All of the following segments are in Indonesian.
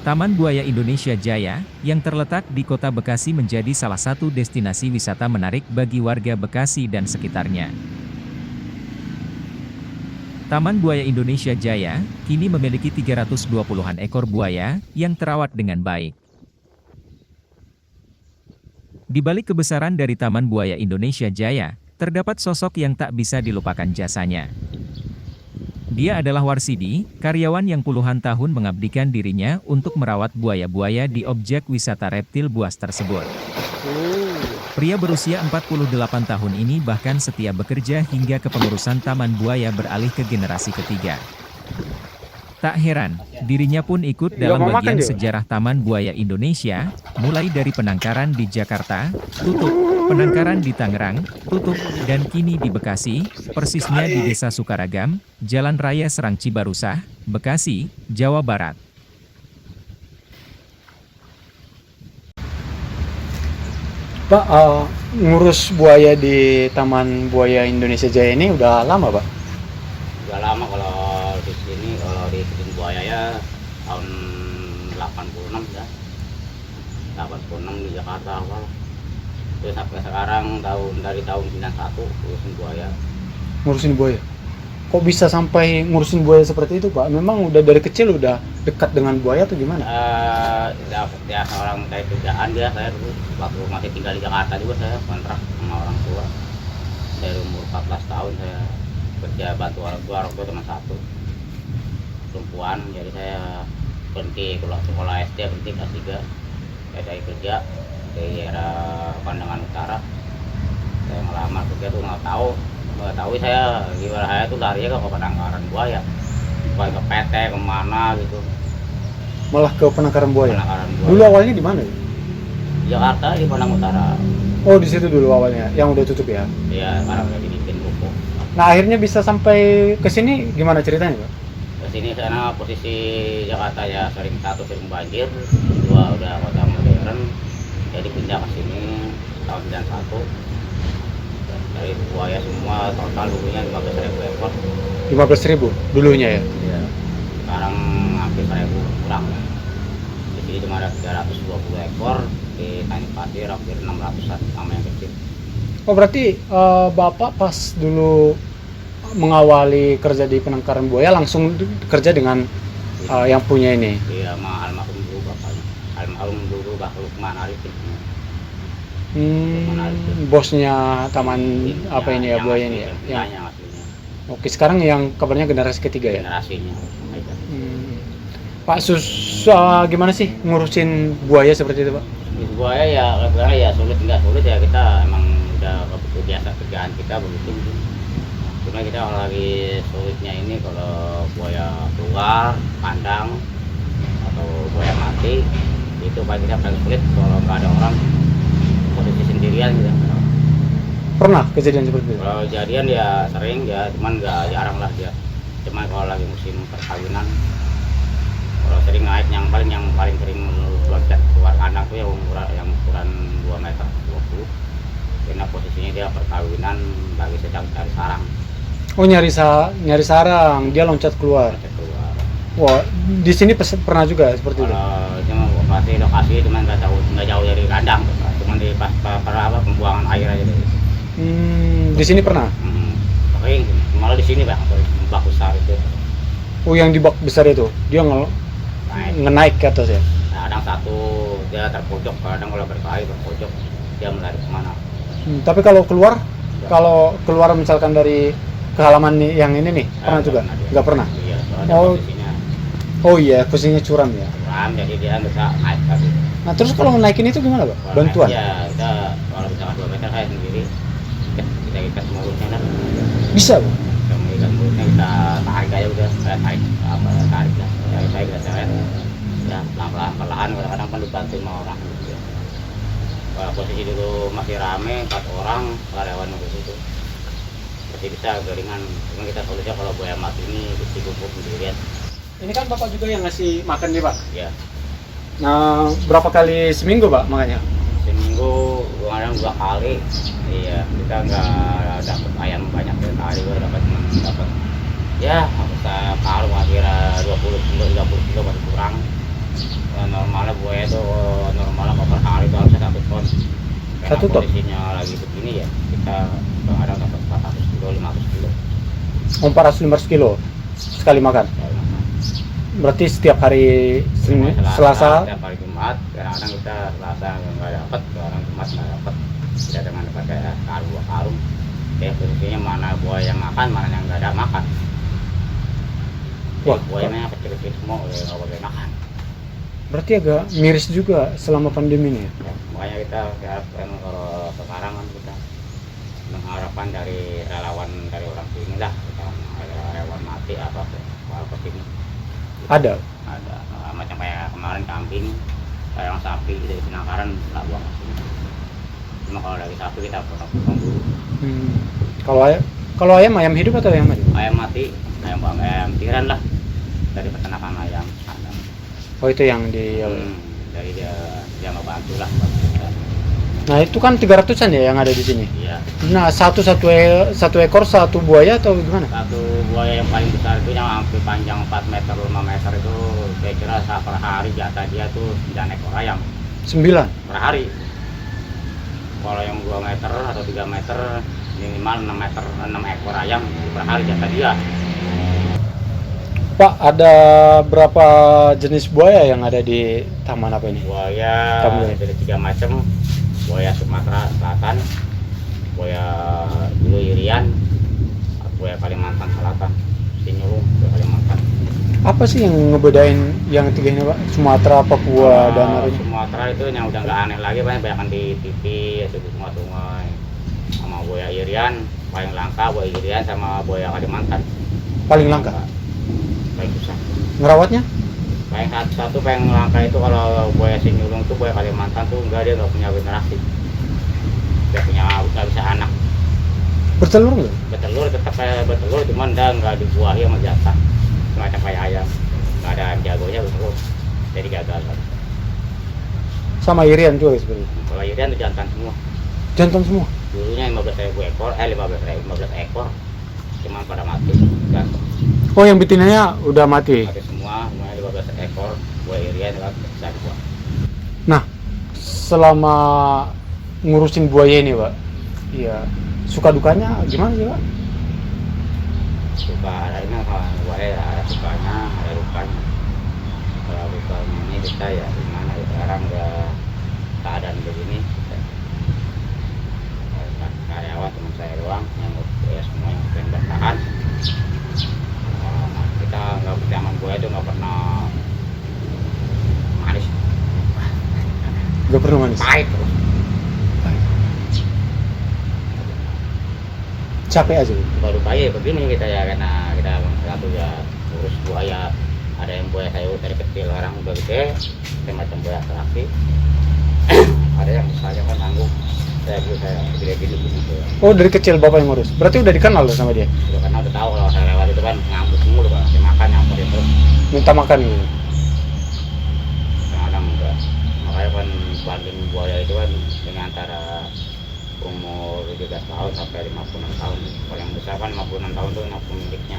Taman Buaya Indonesia Jaya, yang terletak di Kota Bekasi menjadi salah satu destinasi wisata menarik bagi warga Bekasi dan sekitarnya. Taman Buaya Indonesia Jaya, kini memiliki 320-an ekor buaya, yang terawat dengan baik. Di balik kebesaran dari Taman Buaya Indonesia Jaya, terdapat sosok yang tak bisa dilupakan jasanya. Dia adalah Warsidi, karyawan yang puluhan tahun mengabdikan dirinya untuk merawat buaya-buaya di objek wisata reptil buas tersebut. Pria berusia 48 tahun ini bahkan setia bekerja hingga kepengurusan Taman Buaya beralih ke generasi ketiga. Tak heran, dirinya pun ikut dalam bagian sejarah Taman Buaya Indonesia, mulai dari penangkaran di Jakarta, tutup, penangkaran di Tangerang, tutup, dan kini di Bekasi, persisnya di Desa Sukaragam, Jalan Raya Serang Cibarusah, Bekasi, Jawa Barat. Pak, ngurus buaya di Taman Buaya Indonesia Jaya ini udah lama, Pak? Udah lama kalau di sini, kalau di Kebun Buaya ya tahun 86 ya. 86 di Jakarta awal. Terus sampai sekarang dari tahun 91 urusin buaya. Ngurusin buaya. Kok bisa sampai ngurusin buaya seperti itu, Pak? Memang udah dari kecil udah dekat dengan buaya atau gimana? Ya orang kayak kerjaan dia, saya dulu waktu masih tinggal di Jakarta juga saya kontrak sama orang tua. Dari umur 14 tahun saya kerja bantu orang tua cuma satu perempuan, jadi saya berhenti kalau sekolah SD, berhenti kelas 3. Saya kerja di daerah Pandangan Utara. Saya ngelamar kerja tuh nggak tahu saya gimana, saya tuh larinya ke penangkaran buaya, bukan ke PT kemana gitu. Malah ke penangkaran buaya. Penangkaran buaya. Dulu awalnya di mana? Jakarta di Pandangan Utara. Oh, di situ dulu awalnya, yang udah tutup ya? Iya, sekarang udah dibikin ruko. Nah, akhirnya bisa sampai ke sini gimana ceritanya, Pak? Kesini sana posisi Jakarta ya sering banjir, dua udah kota modern, jadi pindah ke sini tahun 91. Dari buaya semua total dulunya 15.000 ekor. 15.000 dulunya ya? Iya. Sekarang hampir 1.000 kurang. Di sini cuma ada 320 ekor, di Tanjung Pasir hampir 600-an sama yang kecil. Oh, berarti Bapak pas dulu mengawali kerja di penangkaran buaya langsung kerja dengan yang punya ini? Iya, sama almarhum dulu bapaknya. Almarhum dulu Pak Lukman Arifin. Bosnya taman apa ini ya, buaya ini ya? Yang aslinya. Oke, sekarang yang kabarnya generasi ketiga ya? Generasinya. Pak, gimana sih ngurusin buaya seperti itu, Pak? Di buaya ya, sebenarnya ya nggak sulit ya, kita emang udah kebiasa kerjaan kita begitu. Cuma kita kalau lagi sulitnya ini kalau buaya keluar, kandang, atau buaya mati, itu paling kita paling sulit kalau nggak ada orang, posisi sendirian gitu. Pernah kejadian seperti itu? Kalau kejadian ya sering ya, cuman nggak jarang lah dia. Cuman kalau lagi musim perkawinan, kalau sering naik yang paling sering keluar kandang tuh yang ukuran 2 meter 20. Karena posisinya dia perkawinan lagi sedang cari sarang. Oh, nyari sarang, dia loncat keluar. Wah, di sini pernah juga seperti itu? Cuma lokasi cuma nggak jauh dari kandang, cuma di pas pembuangan air aja deh. Di sini pernah? Sering, malah di sini bang, bak besar itu. Oh, yang di bak besar itu, dia naik ke atas ya? Kadang satu dia terpojok, kadang kalau berkelahi terpojok, dia melari kemana. Tapi kalau keluar misalkan dari ke halaman yang ini nih, pernah juga? Nggak pernah? Iya, posisinya. Oh iya, posisinya curam ya? Curam, jadi dia nggak bisa naik lagi. Nah, terus kalau naikin itu gimana, Pak? Bantuan? Ya, kita kalau misalkan 2 meter saya sendiri, kita ikat mulutnya kan. Bisa, Pak? Kita ikat mulutnya, kita tarik aja udah, saya tarik lah. Saya kita seret, ya pelan-pelan, kadang-kadang kan dibantu sama orang gitu. Kalau posisi dulu masih rame, 4 orang, karyawan di situ. Masih bisa garingan, cuma kita solusinya kalau buaya mati ini dikumpul sendirian. Ini kan Bapak juga yang ngasih makan nih, Pak? Ya. Nah, berapa kali seminggu, Pak, makanya? Seminggu kadang 2 kali. Iya, kita nggak dapat ayam banyak sekali, dapat ya separuh kira 20 kilo 30 kilo masih kurang. karena tutup. kondisinya lagi begini ya, kita kadang dapat 400 kilo 500 kilo 400-500 kilo sekali makan. sekali makan. Berarti setiap hari Mulai Selasa. setiap hari Jumat, kadang-kadang kita Selasa nggak dapat, kadang Jumat nggak dapat, kita dengan pakai karung 2 karung. Ya kondisinya mana buaya yang makan, mana yang nggak ada makan. Wah, Buayanya kecil-kecil semua nggak boleh makan. berarti agak miris juga selama pandemi ini ya. Ya, makanya kita harapkan kalau sekarang kan kita mengharapkan dari relawan dari orang sini lah, kita ada relawan mati apa kesini Ada. ada macam kayak kemarin kambing, kayak sapi dari penangkaran nggak buang ke sini. Cuma kalau dari sapi kita potong dulu. Kalau ayam hidup atau ayam mati? Ayam mati, ayam tiran lah dari peternakan ayam. Oh itu yang di. Dari dia ngebantu lah. Nah itu kan 300-an ya yang ada di sini. Iya. Nah satu ekor satu buaya atau gimana? Satu buaya yang paling besar itu yang hampir panjang 4 meter 5 meter itu saya kira per hari jatah dia tuh 9 ekor ayam 9. per hari. Kalau yang 2 meter atau 3 meter minimal 6 meter 6 ekor ayam per hari jatah dia. Pak, ada berapa jenis buaya yang ada di taman apa ini? Buaya Kamu. dari 3 macam. Buaya Sumatera Selatan, buaya dulu Irian, buaya Kalimantan Selatan, Sinyulung, buaya Kalimantan. Apa sih yang ngebedain yang 3 ini Pak? Sumatera, Papua, dan apa ini? Sumatera itu yang udah nggak aneh lagi, banyak di TV atau di sungai-sungai. Sama buaya Irian paling langka, buaya Irian sama buaya Kalimantan. Paling langka? Paling susah. Ngerawatnya? Paling satu paling langka itu kalau buaya Sinyulung tuh buaya Kalimantan tuh dia nggak punya generasi, nggak bisa anak. Bertelur nggak? Bertelur tetap kayak bertelur, cuman dia nggak dibuahi sama jantan, semacam kayak ayam, nggak ada jagonya bertelur, jadi gagal. Sama Irian juga seperti itu. Kalau Irian itu jantan semua. Jantan semua. Dulunya 15.000 ekor, 15 ekor, cuman pada mati. Gantung. Oh yang betinanya udah mati. Mati semua, semuanya 15 ekor, buaya Irian kan bisa dibuang. Nah, selama ngurusin buaya ini Pak, iya, suka dukanya gimana sih Pak? Suka ada ini kalau buaya ada sukanya, ada dukanya. Kalau dukanya ini kita ya gimana ya, sekarang udah keadaan begini. Karyawan teman saya doang yang ya semuanya pengen bertahan. Kita nggak zaman buaya itu nggak pernah manis, Gak pernah manis. pahit terus. Capek aja. Baru bayi begini kita ya, karena kita satu ya urus buaya. Ada yang buaya saya dari kecil, orang udah gede, macam buaya terapi. Ada yang misalnya kan nanggung saya gede-gede gitu. Oh dari kecil Bapak yang ngurus? Berarti udah dikenal loh sama dia? Udah karena udah tahu kalau saya lewat itu kan ngambek mulu, kan saya makan nyamperin terus. Minta makan gitu? Kadang enggak. Makanya kan banding buaya itu kan dengan antara umur 17 tahun sampai 56 tahun. Kalau yang besar kan 56 tahun tuh nafsu miliknya.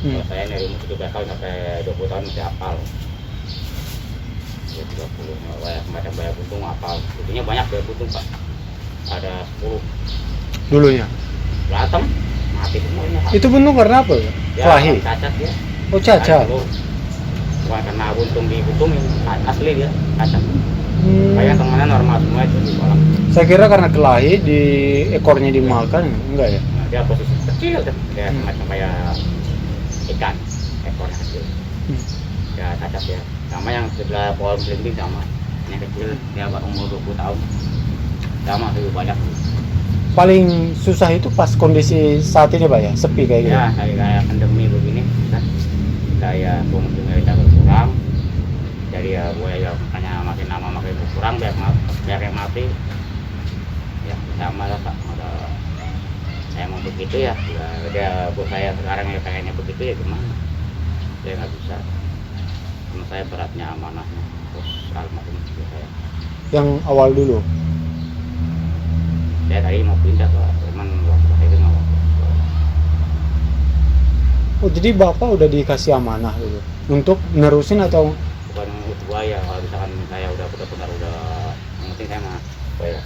Kalau saya dari umur 17 tahun sampai 20 tahun masih hafal. Ya 30 macam buaya buntung hafal. Buktinya banyak buaya buntung Pak. Ada 10 Dulunya? berantem, mati semuanya. Itu buntung karena apa ya? Kelahi? Cacat ya. Oh cacat? Bukan karena buntung dibutungin, asli dia cacat. Hmm. Kayak temannya normal semua itu di kolam. Saya kira karena kelahi di ekornya dimakan, enggak ya? Nah, dia posisi kecil tuh, dia semacam kayak ikan, ekornya kecil. Ya cacat ya. Sama yang sebelah pohon belimbing sama, yang kecil dia baru umur 20 tahun. Sama tuh banyak. Paling susah itu pas kondisi saat ini Pak ya? Sepi kayak gitu? Ya kayak pandemi begini, kayak fungsinya kita berkurang. Jadi ya buaya makanya makin lama makin berkurang, biar yang mati. Ya sama lah Pak. Saya mau begitu ya, dia bos saya sekarang ya kayaknya begitu ya gimana? Saya nggak bisa. Karena saya beratnya amanahnya, terus almarhum juga saya. Yang awal dulu? Saya tadi mau pindah Pak, cuman waktu itu nggak waktu. Oh jadi Bapak udah dikasih amanah gitu? Untuk nerusin atau? Bukan buaya, kalau misalkan saya udah benar-benar udah, yang penting saya mah buaya.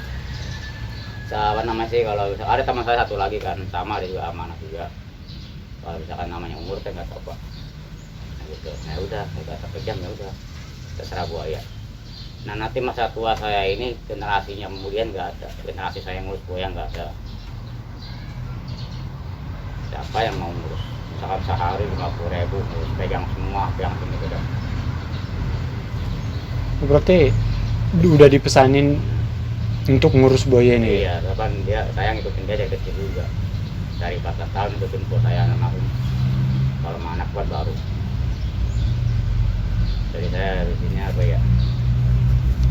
Apa namanya sih, kalau ada teman saya satu lagi kan sama, dia juga amanah juga. Kalau misalkan namanya umur kan nggak tahu pak. Nah, gitu. Nah udah, saya kejam ya udah, terserah buaya. Nah nanti masa tua saya ini generasinya kemudian nggak ada, generasi saya ngurus buaya nggak ada. Siapa yang mau ngurus? Misalkan sehari 50.000 ngurus, pegang semua, pegang ini pegang. Berarti udah dipesanin untuk ngurus buaya ini. Iya, kan saya ngikutin dia dari kecil juga. Dari 14 tahun ngikutin bos saya almarhum. Kalau mau anak buat baru. Jadi saya di sini apa ya?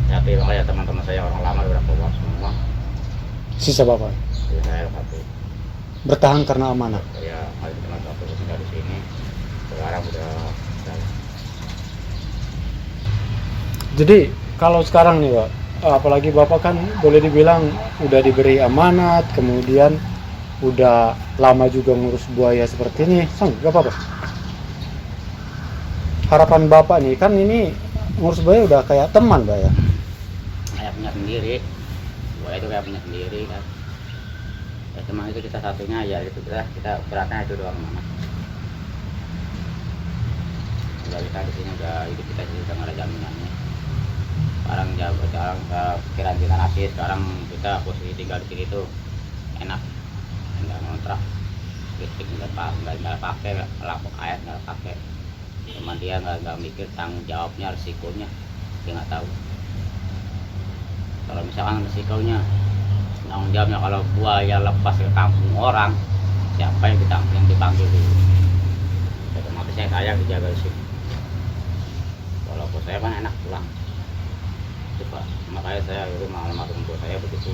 Tapi makanya teman-teman saya orang lama udah keluar semua. Sisa bapak Jadi saya satu. bertahan karena amanah. Ya, ada teman satu tinggal di sini. Sekarang udah. Jadi kalau sekarang nih pak, apalagi bapak kan boleh dibilang udah diberi amanat, kemudian udah lama juga ngurus buaya seperti ini, gak apa-apa. Harapan bapak nih, kan ini ngurus buaya udah kayak teman pak ya. Kayak punya sendiri. Buaya itu kayak punya sendiri kan. Ya cuma itu kita satunya ya itu kita beratnya itu doang mana. Udah kita di sini udah hidup kita sih udah nggak ada jaminannya. Sekarang pikiran kita nasi, sekarang kita posisi tinggal di sini tuh enak, nggak ngontrak, listrik nggak pakai, lampu air nggak pakai, cuman dia nggak mikir tanggung jawabnya, risikonya dia nggak tahu. Kalau misalkan risikonya, tanggung jawabnya kalau buaya lepas ke kampung orang, siapa yang dipanggil dulu? Otomatis saya dijaga di sini. Kalau bos saya kan enak pulang. Pak. Makanya saya rumah almarhum bos saya begitu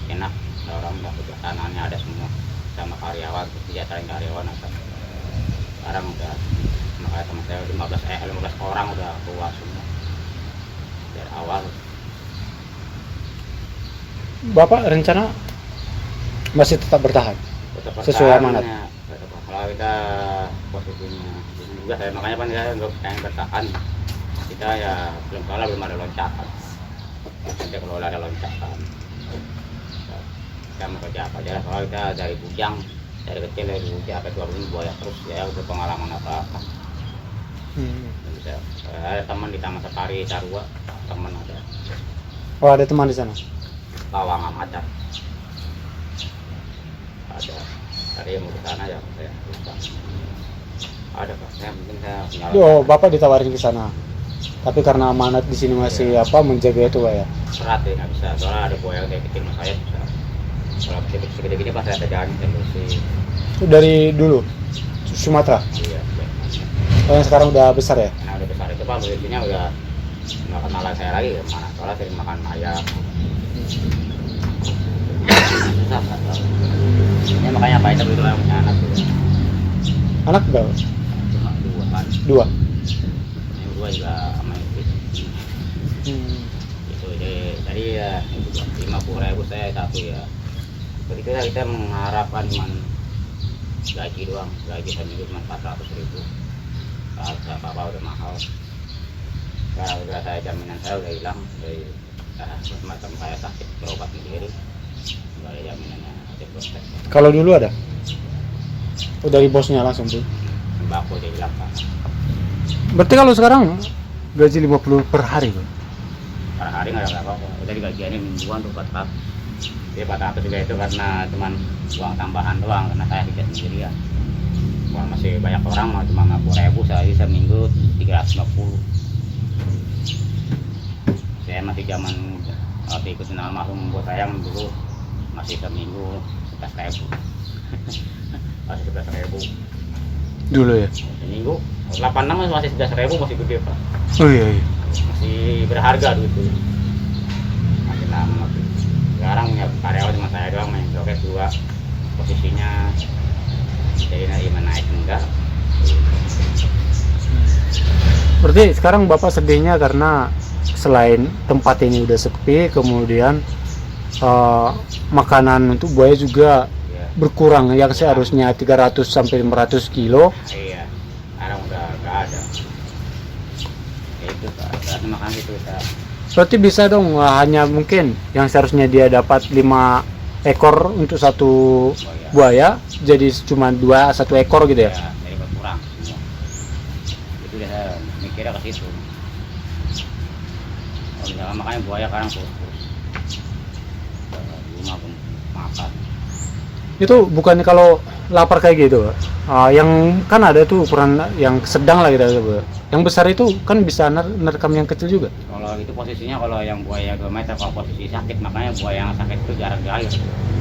enak, orang udah kejahatanannya ada semua sama karyawan, kesejahteraan karyawan ada. Sekarang udah, makanya sama saya 15 orang udah keluar semua dari awal. Bapak rencana masih tetap bertahan sesuai amanat. Kalau kita posisinya juga saya makanya kan saya nggak pengen bertahan, kita ya belum ada loncatan. Nanti kalau ada loncatan kita mau kerja apa aja lah, soalnya kita dari bujang, dari kecil dari bujang sampai tua ini buaya terus ya, udah pengalaman apa-apa. Bisa ada teman di Taman Safari Carua, teman ada. Oh ada teman di sana. Lawangan Macan ada yang mau ke sana ya, saya lupa. Ada pak, saya mungkin saya punya. Oh bapak ditawarin ke sana, tapi karena amanat di sini masih menjaga itu pak ya. Berat ya nggak bisa, soalnya ada buaya yang dari kecil sama saya bisa. Kalau kecil segede-gede pas saya terjadi terus. Itu dari dulu Sumatera. Iya. Oh yang sekarang udah besar ya. Nah udah besar itu pak, posisinya udah nggak kenal saya lagi kemana, soalnya sering makan ayam. Susah kan. Ini makanya apa itu lah punya anak tuh. Anak berapa? Cuma 2 kan. 2. Yang 2 juga sama istri. Itu jadi ya itu 50.000 saya satu ya. Jadi kita mengharapkan cuma gaji doang, gaji seminggu cuma 400.000. Kalau apa-apa udah mahal. Sekarang udah saya jaminan saya udah hilang dari semacam kayak sakit berobat sendiri. Nggak ada jaminannya. Kalau dulu ada? Oh dari bosnya langsung tuh. Sembako dia hilang kan. Berarti kalau sekarang gaji 50 per hari bro? Per hari nggak ada apa-apa. Udah digajiannya mingguan tuh 400. Dia 400 juga itu karena cuman uang tambahan doang, karena saya kerja sendiri ya. Kalau masih banyak orang mau cuma 50.000, saya seminggu 350. Saya masih zaman waktu ikutin almarhum bos saya dulu masih seminggu 11.000. Masih 11.000 Dulu ya? seminggu 86 masih 11.000, masih gede pak, Oh iya, iya. masih berharga dulu itu. Masih lama tuh. Sekarang ya karyawan cuma saya doang, main joget 2 posisinya, jadi naik enggak. Berarti sekarang bapak sedihnya karena selain tempat ini udah sepi, kemudian makanan untuk buaya juga Iya. berkurang, yang seharusnya 300 sampai 500 kilo. Iya, sekarang udah nggak ada. Ya itu pak, berarti makan itu kita. Berarti bisa dong hanya mungkin yang seharusnya dia dapat 5 ekor untuk satu buaya jadi cuma satu ekor gitu ya. Ya, jadi berkurang semua. Itu dia saya mikirnya ke situ. Kalau misalkan makanya buaya kadang terus di rumah pun makan. Itu bukannya kalau lapar kayak gitu, yang kan ada tuh ukuran yang sedang lah gitu, yang besar itu kan bisa nerekam yang kecil juga. Kalau itu posisinya kalau yang buaya 2 meter kalau posisi sakit, makanya buaya yang sakit itu jarang di air,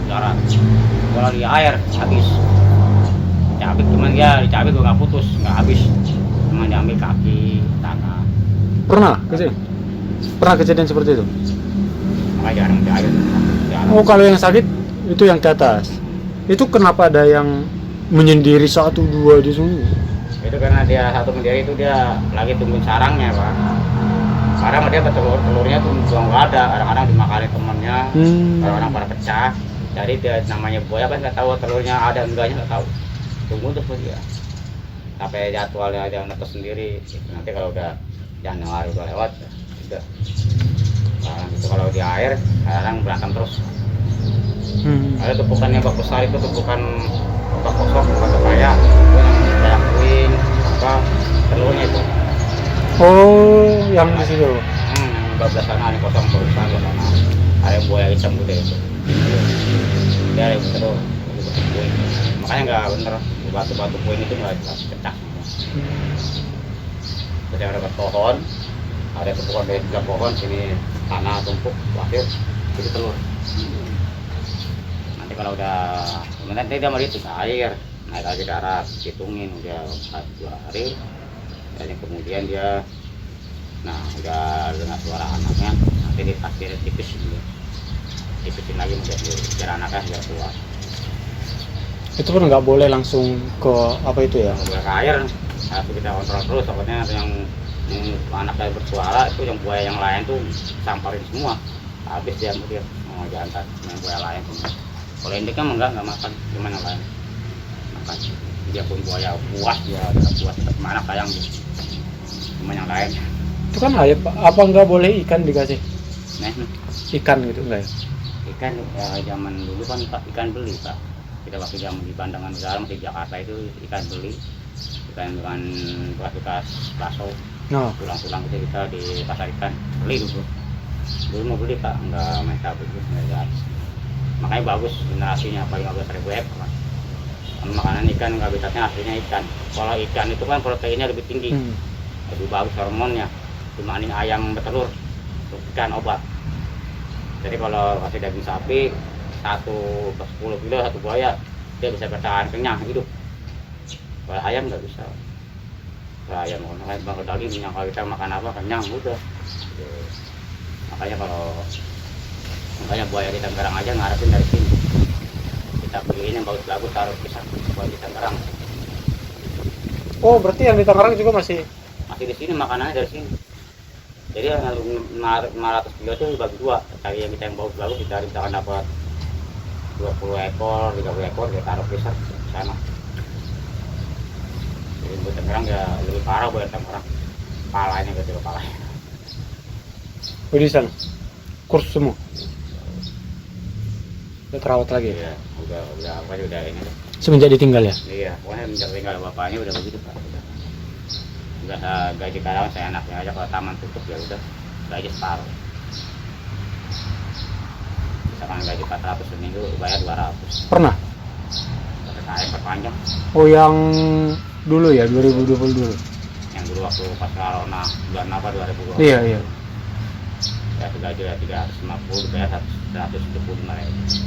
jarang. Kalau di air habis. Dicabik cuman dia dicabik gue nggak putus, nggak habis. Cuma diambil kaki, tangan. Pernah kejadian seperti itu. Makanya jarang di air. Jarang. Oh, kalau yang sakit itu yang ke atas. Itu kenapa ada yang menyendiri 1, 2 di sini? Itu karena dia satu sendiri itu dia lagi tungguin sarangnya, Pak. Sekarang dia telurnya tuh nggak ada, kadang-kadang dimakanin temennya, kadang-kadang pada pecah. Jadi dia namanya buaya kan nggak tahu telurnya ada enggaknya, nggak tahu. Tunggu terus dia sampai jadwalnya dia netes sendiri. Nanti kalau udah Januari udah lewat, udah. Sekarang itu kalau di air, kadang berantem terus. Ada tumpukan yang besar itu tumpukan otak kosong, bukan kepaya, itu yang kayak kuing, apa telurnya itu. Oh, yang di situ. 12 sana ini kosong berusaha ke sana. Ada buaya hitam gitu itu. Dia ada terus kuing. Makanya nggak bener batu-batu kuing itu nggak pecah. Jadi ada pohon, ada tumpukan dari 3 pohon, sini tanah tumpuk, pasir, itu telur. Nanti kalau udah nanti dia melihat ke air, naik lagi darat, hitungin udah 2 hari, dan kemudian dia, nah udah dengar suara anaknya, nanti dipasir tipis gitu, tipisin lagi biar anaknya biar keluar. Itu pun nggak boleh langsung ke apa itu ya? Udah ke air, harus kita kontrol terus, soalnya yang anaknya bersuara itu yang buaya yang lain tuh samperin semua, habis dia mau jantan yang buaya lain semua. Kalau ini kan enggak makan, cuma yang lain makan. Dia pun buaya puas, dia puas kemana sayang dia, cuma yang lain. Itu kan air, apa nggak boleh ikan dikasih? Nah, Ikan gitu enggak ya? ikan ya zaman dulu kan Pak, ikan beli Pak. Kita waktu zaman di Pandangan Negara masih di Jakarta itu ikan beli, ikan dengan bekas bakso. Nah, Tulang-tulang itu kita di pasar ikan beli dulu. Dulu mau beli Pak, nggak main cabut nggak. Makanya bagus generasinya paling 15.000 ekor. Makanan ikan nggak habitatnya aslinya ikan. Kalau ikan itu kan proteinnya lebih tinggi, lebih bagus hormonnya dibanding ayam bertelur. Ikan obat. Jadi kalau kasih daging sapi 1/10 kilo satu buaya, dia bisa bertahan kenyang hidup. Kalau ayam nggak bisa. Kalau ayam makan daging kenyang, kalau kita makan apa kenyang udah. Makanya buaya di Tangerang aja ngarepin dari sini. Kita beliin yang bagus-bagus taruh pisah buaya di Tangerang. oh berarti yang di Tangerang juga masih. Masih di sini makanannya dari sini. Jadi yang 500 kilo itu dibagi 2. Cari yang kita yang bagus-bagus, kita misalkan dapat 20 ekor, 30 ekor, kita taruh pisah di sana. Jadi buat Tangerang ya lebih parah buat Tangerang. Palanya kecil palanya. Oh, di sana. Kursus semua. Udah terawat lagi ya? Iya, udah ini deh. Semenjak ditinggal ya? Iya, pokoknya menjak tinggal bapaknya udah begitu Pak. Udah gaji karyawan saya anaknya aja, kalau taman tutup ya udah gaji separuh. Misalkan gaji 400 seminggu bayar 200. Pernah? PPKM perpanjang. Oh, yang dulu ya, 2020 dulu? Yang dulu waktu pas corona bulan apa 2020. Iya, iya. Ya gaji ya 350, bayar 175.000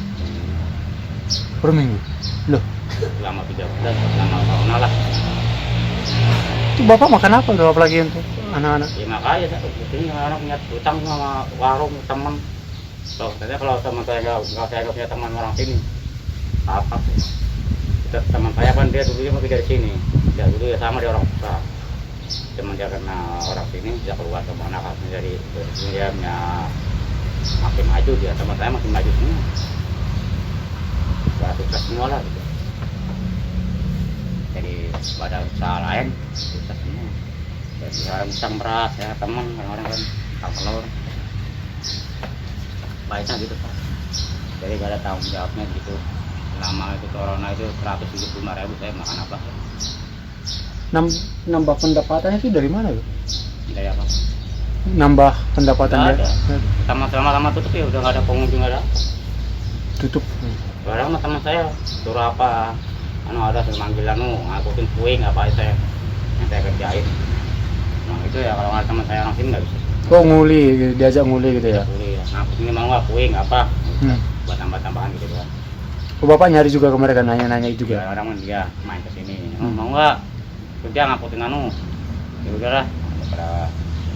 Per minggu? Loh, selama 3 bulan, selama corona lah. itu bapak makan apa tuh apalagi untuk anak-anak? Ya makanya ini anak punya utang sama warung teman. Ternyata kalau teman saya nggak punya teman orang sini, apa? Teman saya kan dia dulunya mau dari sini, dia dulu ya sama dia orang besar. Cuman dia karena orang sini dia keluar kemana kan, dari dia punya makin maju, dia teman saya makin maju semua, udah sukses semua lah gitu. Jadi pada usaha lain sukses semua. Jadi orang pisang beras ya teman, orang-orang kan telur. pahitnya gitu Pak. Jadi gak ada tanggung jawabnya gitu. Selama itu corona itu 175.000 saya makan apa? Nambah pendapatannya itu dari mana tuh? Dari apa? Nambah pendapatan Nggak dia Sama tutup ya udah nggak ada pengunjung, nggak ada. tutup. Barang sama teman saya suruh apa? Ada saya manggil ngakutin puing apa saya yang saya kerjain. Nah itu ya kalau nggak teman saya orang sini nggak bisa. Oh nguli, diajak nguli gitu ya? Puing ya. Ngaku ini mau nggak puing apa? Hmm. Buat tambah-tambahan gitu kan. Oh, bapak nyari juga ke mereka, nanya-nanya juga? Ya, orang dia main ke sini. Mau nggak kerja ngakutin ya udahlah.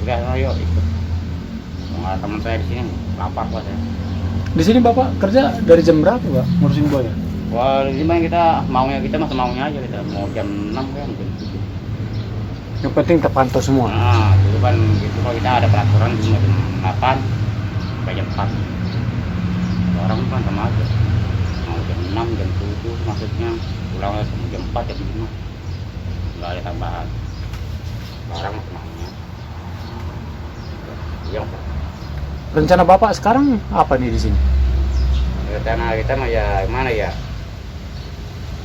Udah yuk ikut. Kalau teman saya di sini lapar kok saya. Di sini bapak kerja dari jam berapa pak ngurusin buaya? Wah ini mah kita masa maunya aja kita mau jam 6 kan jam 7. Yang penting terpantau semua. Nah dulu kan gitu kalau kita ada peraturan cuma jam 8 sampai jam 4. Orang kan sama aja. Mau jam 6 jam 7 maksudnya pulang jam 4 jam 5. Nggak ada tambahan. Barang semuanya. Iya. Rencana bapak sekarang apa nih di sini? Rencana kita mah ya gimana ya?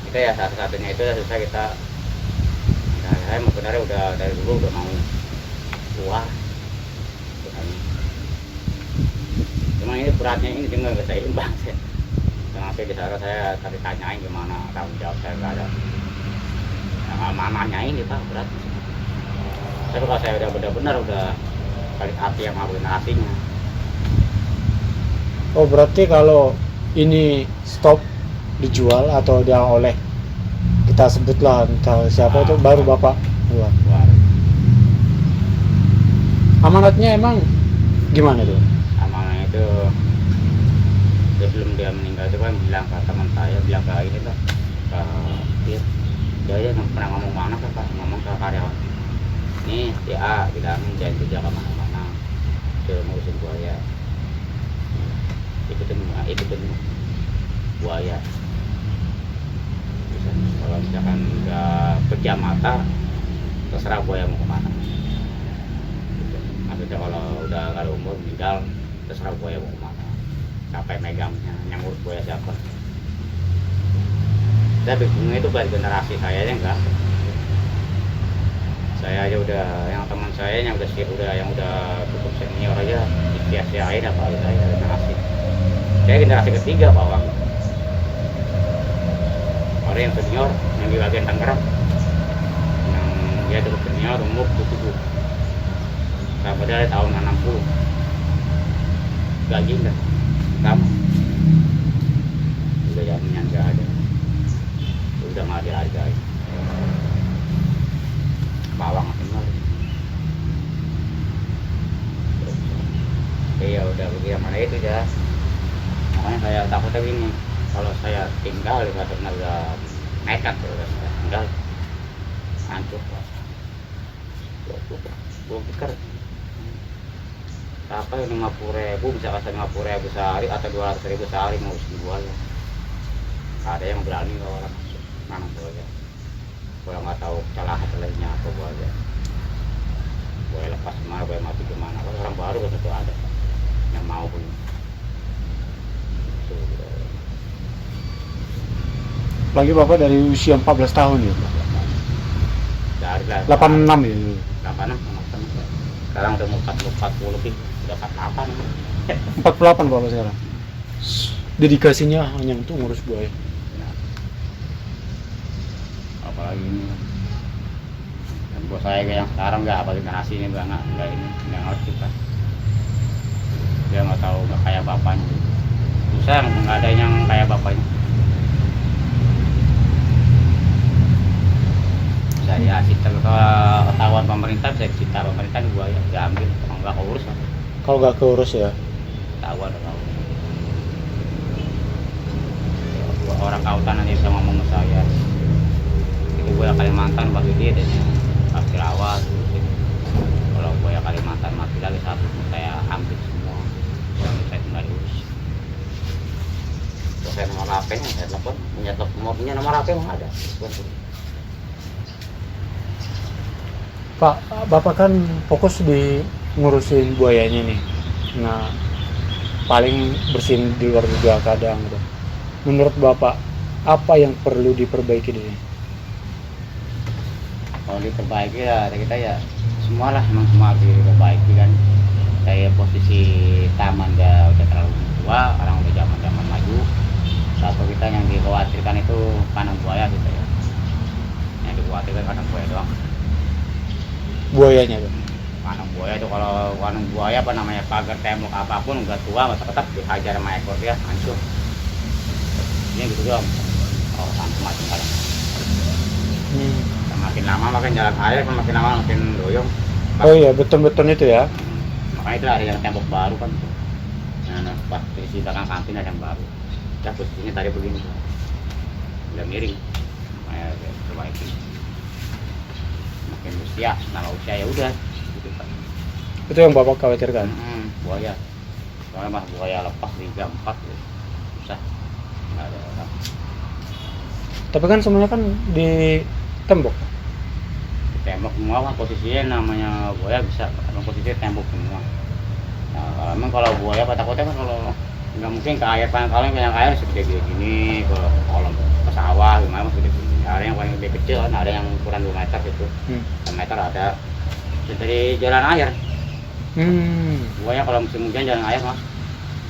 Kita ya satu-satunya itu susah kita. Nah, saya sebenarnya udah dari dulu udah mau keluar. Cuma ini beratnya ini juga nggak saya imbang sih. Sampai di sana saya tadi tanyain gimana tanggung jawab saya nggak ada. Yang amanahnya ini pak berat. Tapi kalau saya udah benar-benar udah balik hati yang ngabuin hatinya. Oh berarti kalau ini stop dijual atau dia oleh kita sebutlah entah siapa itu baru bapak keluar. Amanatnya emang gimana tuh? Amanah itu sebelum dia meninggal itu kan bilang ke teman saya bilang ke ini tuh dia aja pernah ngomong mana ke pak ngomong ke karyawan nih si A bilangin jangan kerja kemana-mana suruh ngurusin buaya ikutin buaya. Bisa, kalau misalkan udah pejam mata terserah buaya mau kemana gitu. Maksudnya kalau udah kalau umur meninggal terserah buaya mau kemana sampai megangnya yang ngurus buaya siapa. Saya bingungnya itu buat generasi saya aja enggak. Saya aja udah yang teman saya yang udah cukup senior aja sia-siain apa saya generasi. Saya generasi ketiga Pak Wang. Orang yang senior yang di bagian Tangerang yang dia cukup senior umur 70 sampai dari tahun 60 gaji enggak sama udah jaminnya enggak ada udah nggak dihargai bawang senior. Iya udah bagaimana itu ya makanya saya takutnya gini kalau saya tinggal di Katerna udah nekat udah saya tinggal hancur belum pikir apa yang 50.000 bisa kasih 50.000 sehari atau 200.000 sehari mau buaya ada yang berani kalau orang masuk mana buaya kalau nggak tahu celah-celahnya apa buaya lepas kemana buaya mati kemana kalau orang baru kan itu ada yang mau pun Lagi bapak dari usia 14 tahun ya? dari 86 ya? 86 sekarang udah mau 40 lebih udah 48 48 bapak sekarang. Dedikasinya hanya untuk ngurus buaya. Apalagi ini dan bos saya yang sekarang nggak apa generasi ini nggak ini nggak ngerti kan dia nggak tahu nggak kayak bapaknya susah nggak ada yang kayak bapaknya. Saya cita ketahuan pemerintah bisa cita pemerintah buaya diambil kalau nggak keurus Kalau nggak keurus ya? ketahuan tahu orang kautan nanti bisa ngomong ke saya itu buaya Kalimantan bagi dia deh pas dirawat kalau buaya Kalimantan mati lagi satu saya ambil semua yang saya tinggal diurus terus saya nomor HP-nya saya telepon punya nomor HP emang ada Pak, bapak kan fokus di ngurusin buayanya nih. Nah, paling bersin di luar juga kadang gitu. Menurut Bapak apa yang perlu diperbaiki di sini? Kalau diperbaiki ya kita ya semua lah, emang semua harus diperbaiki kan. Kayak posisi taman udah terlalu tua, orang udah zaman maju. Satu kita yang dikhawatirkan itu panen buaya gitu ya. Yang dikhawatirkan panen buaya doang. Buayanya tuh. Panen buaya itu, kalau panen buaya apa namanya, pagar tembok apapun udah tua tetap dihajar sama ekor dia, hancur. Ini gitu doang. Oh, macam-macam kan. Makin lama makin jalan air, makin lama makin doyong. Oh iya, beton-beton itu ya. Makanya itu ada yang tembok baru kan. Nah, pas di belakang kantin ada yang baru. Ya posisinya tadi begini, udah miring. Makanya perbaiki. Makin usia, nambah usia ya udah. Gitu kan. Itu yang Bapak khawatirkan. Buaya. Soalnya mah buaya lepas 3, 4 ya. Susah. Nggak ada orang. Tapi kan semuanya kan di tembok. Tembok semua kan posisinya, namanya buaya bisa emang posisinya tembok semua. Nah, emang kalau buaya takutnya kan kalau nggak mungkin ke air, paling banyak air segede gini, ke kolam ke sawah gimana mas gede gini. Ada yang paling lebih kecil kan, ada yang ukuran 2 meter gitu. 2 meter ada dari jalan air. Buaya kalau musim hujan jalan air mas.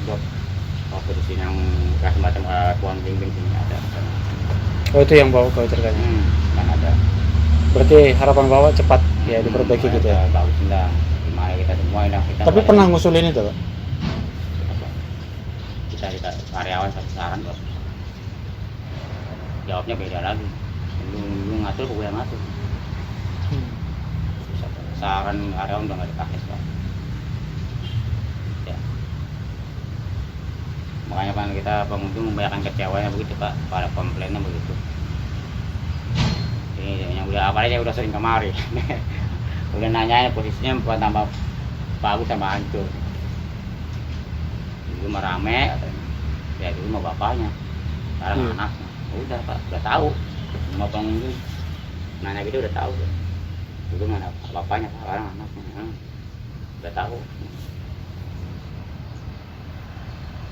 Kalau posisi yang kayak semacam pohon bimbing sini ada. Oh itu yang Bapak khawatirkan. Kan ada. Berarti harapan Bapak cepat ya diperbaiki gitu ya. Bagus lah. Gimana kita semua ini kita. Tapi pernah ngusulin itu Pak? Kita karyawan satu saran Pak. Jawabnya beda lagi. Lu ngatur, gue yang ngatur. Saran karyawan udah nggak dipakai Pak. Ya. Makanya kan kita pengunjung membayarkan kecewanya begitu Pak, para komplainnya begitu. Ini yang udah apalagi yang udah sering kemari. Udah nanyain posisinya buat tambah bagus sama hancur. Dulu mah rame, ya dulu mah bapaknya, sekarang anaknya. Udah Pak, udah tahu. Semua pengunjung nanya gitu udah tahu. Dulu mana bapaknya, sekarang anaknya. Udah tahu.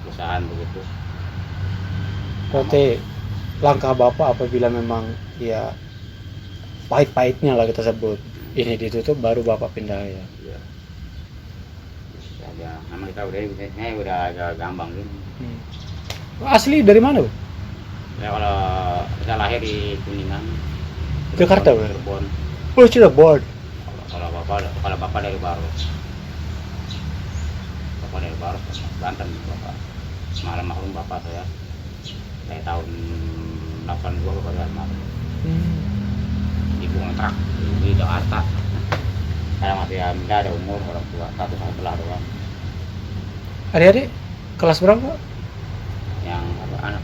Perusahaan begitu. Berarti langkah Bapak apabila memang ya pahit-pahitnya lah kita sebut ini ditutup baru Bapak pindah ya. Iya. Ya, nama kita udah agak gampang gini. Asli dari mana Bu? Ya kalau kita lahir di Kuningan. Jakarta Bu? Cirebon. Oh Cirebon. Kalau bapak dari Baros. Bapak dari Baros, Banten bapak. Almarhum bapak saya tahun 82 bapak saya almarhum. Ibu ngontrak di Jakarta. Sekarang masih ada umur orang tua, satu sebelah doang. Adik-adik kelas berapa? Yang anak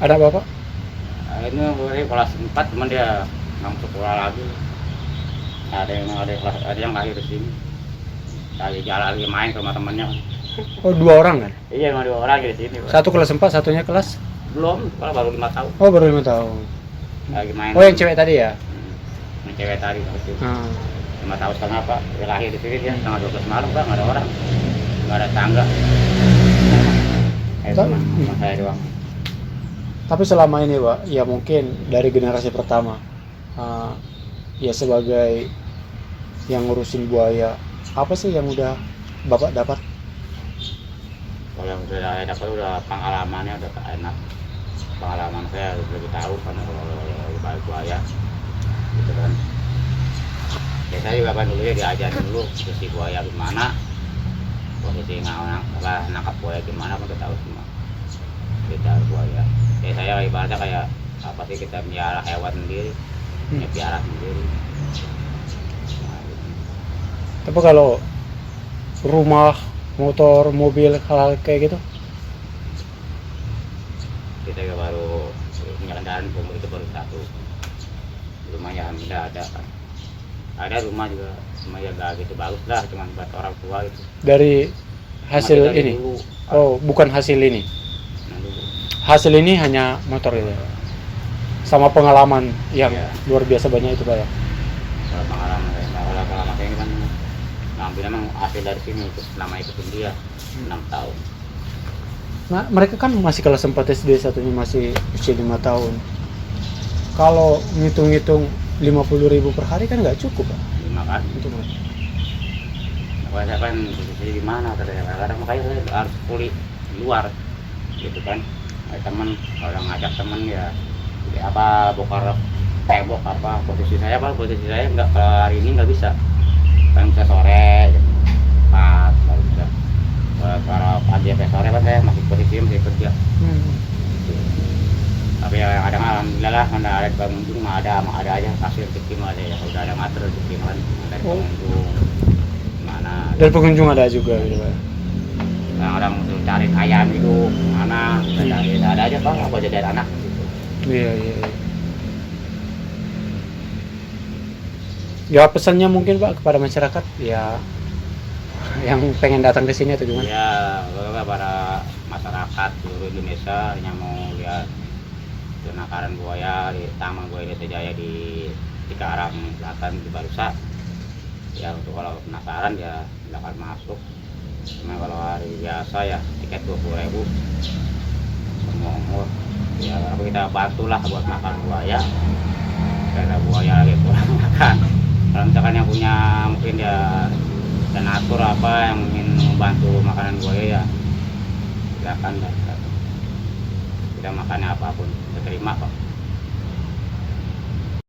Ada Bapak? Ini kelas 4 cuman dia nggak masuk sekolah lagi. Ada yang lahir di sini. Lagi jalan lagi main ke rumah temannya. Oh 2 orang kan? Iya, cuma 2 orang di sini. Satu kelas 4, satunya kelas? Belum, kalau baru 5 tahun. Oh baru 5 tahun. Lagi main. Oh yang cewek tadi ya? Yang cewek tadi waktu itu. 5 tahun setengah Pak, dia lahir di sini dia setengah 12 malam Pak, nggak ada orang, nggak ada tangga. Cuma saya doang. Tapi selama ini Pak, ya mungkin dari generasi pertama, ya sebagai yang ngurusin buaya, apa sih yang udah Bapak dapat? Kalau yang sudah saya dapat udah pengalamannya udah enak. Pengalaman saya lebih tahu kan kalau buaya, gitu kan. Ya saya juga kan dulu ya diajarin dulu posisi buaya gimana, posisi nangkap buaya gimana, kan udah tahu semua. Kita buaya. Ya saya ibaratnya kayak apa sih, kita melihara hewan sendiri, ya piara sendiri. Nah, gitu. Tapi kalau rumah, motor, mobil, hal kayak gitu? Kita juga baru punya kendaraan umur itu baru 1. Lumayan udah ada kan. Ada rumah juga, cuma ya gak gitu bagus lah, cuma buat orang tua gitu. Dari hasil dari ini? Dulu, Oh bukan hasil ini? dulu. Hasil ini hanya motor itu ya? Sama pengalaman yang Iya. luar biasa banyak itu Pak ya? Kalau pengalaman saya kan ngambil emang hasil dari sini, itu selama ikutin dia. 6 tahun. Nah, mereka kan masih kelas 4 SD, satunya masih usia 5 tahun. Kalau ngitung-ngitung 50.000 per hari kan nggak cukup, Pak. 5 kali. Untuk mereka. Nah, saya kan posisi di mana kadang-kadang, makanya saya harus kuliah di luar gitu kan. Ada teman, kalau ngajak teman ya apa bongkar tembok apa, posisi saya nggak, kalau hari ini nggak bisa, kan bisa sore jam 4 baru bisa. Kalau pagi sampai sore kan saya masih kerja. Tapi ya kadang alhamdulillah lah, mana ada pengunjung mah ada aja, kasih rezeki mah ada ya, udah ada ngatur rezeki kan dari pengunjung mana. Dan pengunjung ada juga gitu, Pak. Orang tuh cari ayam itu mana, ada aja Pak, apa jadi anak gitu. Iya. Ya pesannya mungkin Pak kepada masyarakat ya yang pengen datang ke sini atau gimana? Ya para masyarakat seluruh Indonesia yang mau lihat penangkaran buaya di Taman Buaya Indonesia Jaya di Cikarang Selatan di Barusa. Ya untuk kalau penasaran ya silakan masuk. Cuma kalau hari biasa ya tiket 20.000 semua umur. Ya kalau kita bantulah buat makan buaya, karena buaya lagi kurang makan. Kalau misalkan yang punya mungkin ya donatur apa yang ingin membantu makanan buaya ya silakan, kita makannya apapun kita terima kok.